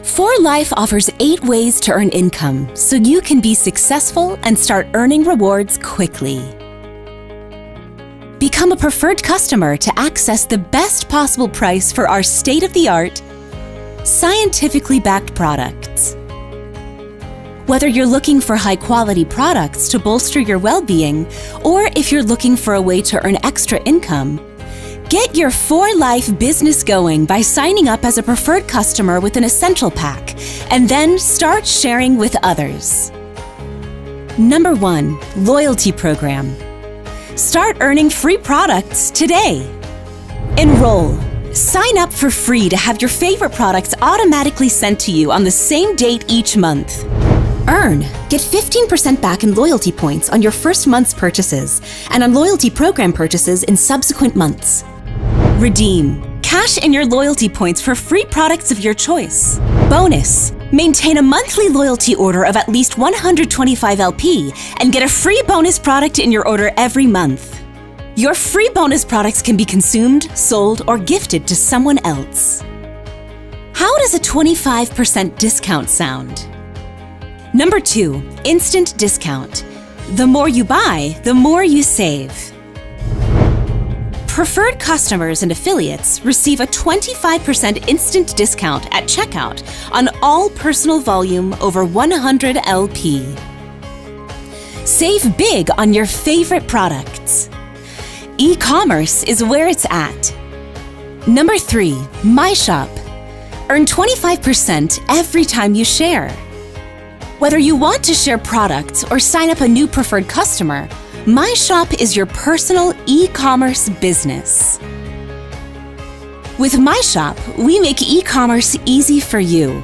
For Life offers 8 ways to earn income so you can be successful and start earning rewards quickly. Become a preferred customer to access the best possible price for our state-of-the-art, scientifically backed products. Whether you're looking for high-quality products to bolster your well-being, or if you're looking for a way to earn extra income, get your For Life business going by signing up as a preferred customer with an Essential Pack, and then start sharing with others. Number 1, Loyalty Program. Start earning free products today. Enroll. Sign up for free to have your favorite products automatically sent to you on the same date each month. Earn. Get 15% back in loyalty points on your first month's purchases and on loyalty program purchases in subsequent months. Redeem. Cash in your loyalty points for free products of your choice. Bonus. Maintain a monthly loyalty order of at least 125 LP and get a free bonus product in your order every month. Your free bonus products can be consumed, sold, or gifted to someone else. How does a 25% discount sound? Number 2, Instant Discount. The more you buy, the more you save. Preferred customers and affiliates receive a 25% instant discount at checkout on all personal volume over 100 LP. Save big on your favorite products. E-commerce is where it's at. Number 3, My Shop. Earn 25% every time you share. Whether you want to share products or sign up a new preferred customer, My Shop is your personal e-commerce business. With My Shop, we make e-commerce easy for you.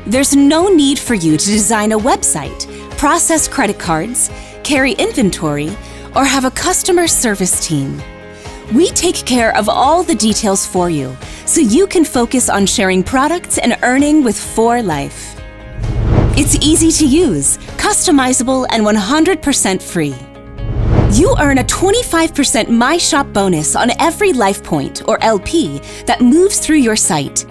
There's no need for you to design a website, process credit cards, carry inventory, or have a customer service team. We take care of all the details for you, so you can focus on sharing products and earning with For Life. It's easy to use, customizable, and 100% free. You earn a 25% My Shop bonus on every life point, or LP, that moves through your site.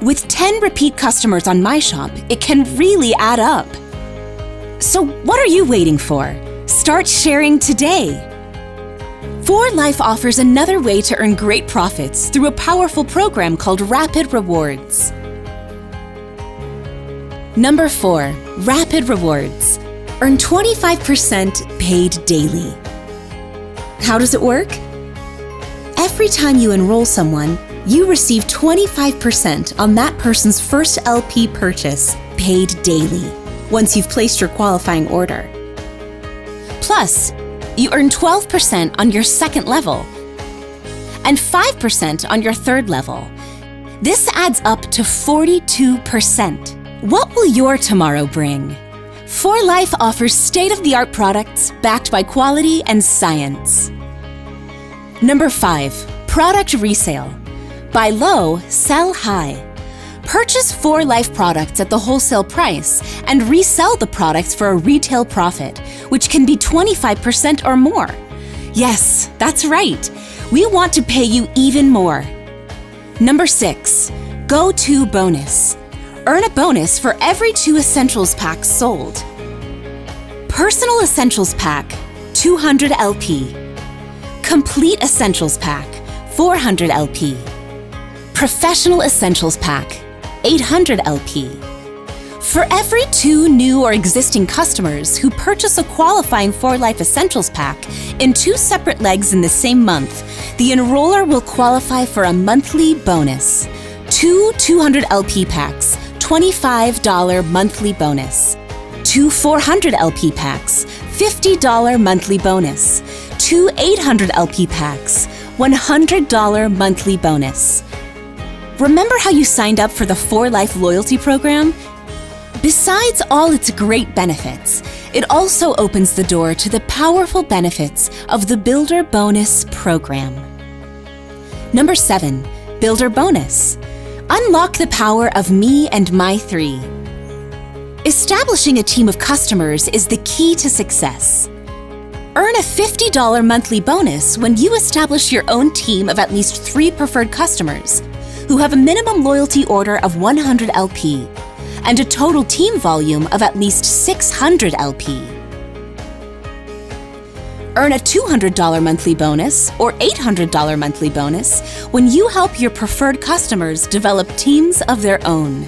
With 10 repeat customers on My Shop, it can really add up. So what are you waiting for? Start sharing today. For Life offers another way to earn great profits through a powerful program called Rapid Rewards. Number 4, Rapid Rewards. Earn 25% paid daily. How does it work? Every time you enroll someone, you receive 25% on that person's first LP purchase paid daily, once you've placed your qualifying order. Plus, you earn 12% on your second level and 5% on your third level. This adds up to 42%. What will your tomorrow bring? For Life offers state-of-the-art products backed by quality and science. Number 5, Product Resale. Buy low, sell high. Purchase For Life products at the wholesale price and resell the products for a retail profit, which can be 25% or more. Yes, that's right. We want to pay you even more. Number 6, Go-To Bonus. Earn a bonus for every 2 Essentials packs sold. Personal Essentials Pack, 200 LP. Complete Essentials Pack, 400 LP. Professional Essentials Pack, 800 LP. For every 2 new or existing customers who purchase a qualifying For Life Essentials Pack in 2 separate legs in the same month, the enroller will qualify for a monthly bonus. 2 200 LP packs, $25 monthly bonus. 2 400 LP packs, $50 monthly bonus. 2 800 LP packs, $100 monthly bonus. Remember how you signed up for the For Life loyalty program? Besides all its great benefits, it also opens the door to the powerful benefits of the Builder Bonus program. Number 7, Builder Bonus. Unlock the power of me and my 3. Establishing a team of customers is the key to success. Earn a $50 monthly bonus when you establish your own team of at least 3 preferred customers who have a minimum loyalty order of 100 LP and a total team volume of at least 600 LP. Earn a $200 monthly bonus or $800 monthly bonus when you help your preferred customers develop teams of their own.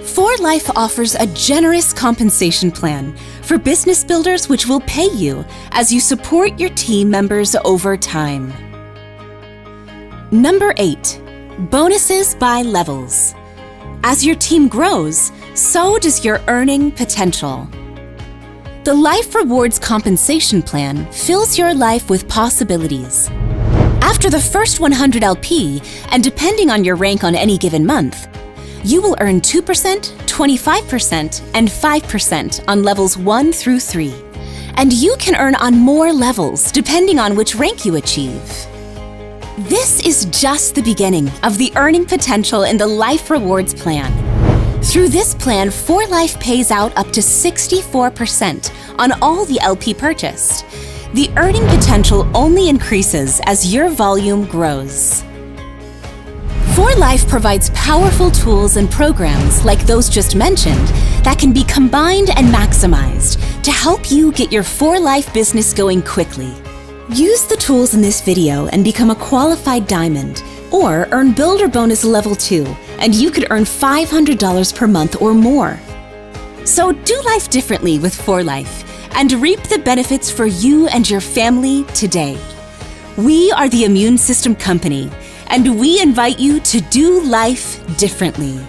4Life offers a generous compensation plan for business builders which will pay you as you support your team members over time. Number 8. Bonuses by levels. As your team grows, so does your earning potential. The Life Rewards compensation plan fills your life with possibilities. After the first 100 LP, and depending on your rank on any given month, you will earn 2%, 25%, and 5% on levels 1 through 3. And you can earn on more levels depending on which rank you achieve. This is just the beginning of the earning potential in the Life Rewards plan. Through this plan, 4Life pays out up to 64% on all the LP purchased. The earning potential only increases as your volume grows. 4Life provides powerful tools and programs like those just mentioned that can be combined and maximized to help you get your 4Life business going quickly. Use the tools in this video and become a qualified diamond, or earn Builder Bonus Level 2, and you could earn $500 per month or more. So do life differently with 4Life and reap the benefits for you and your family today. We are the Immune System Company, and we invite you to do life differently.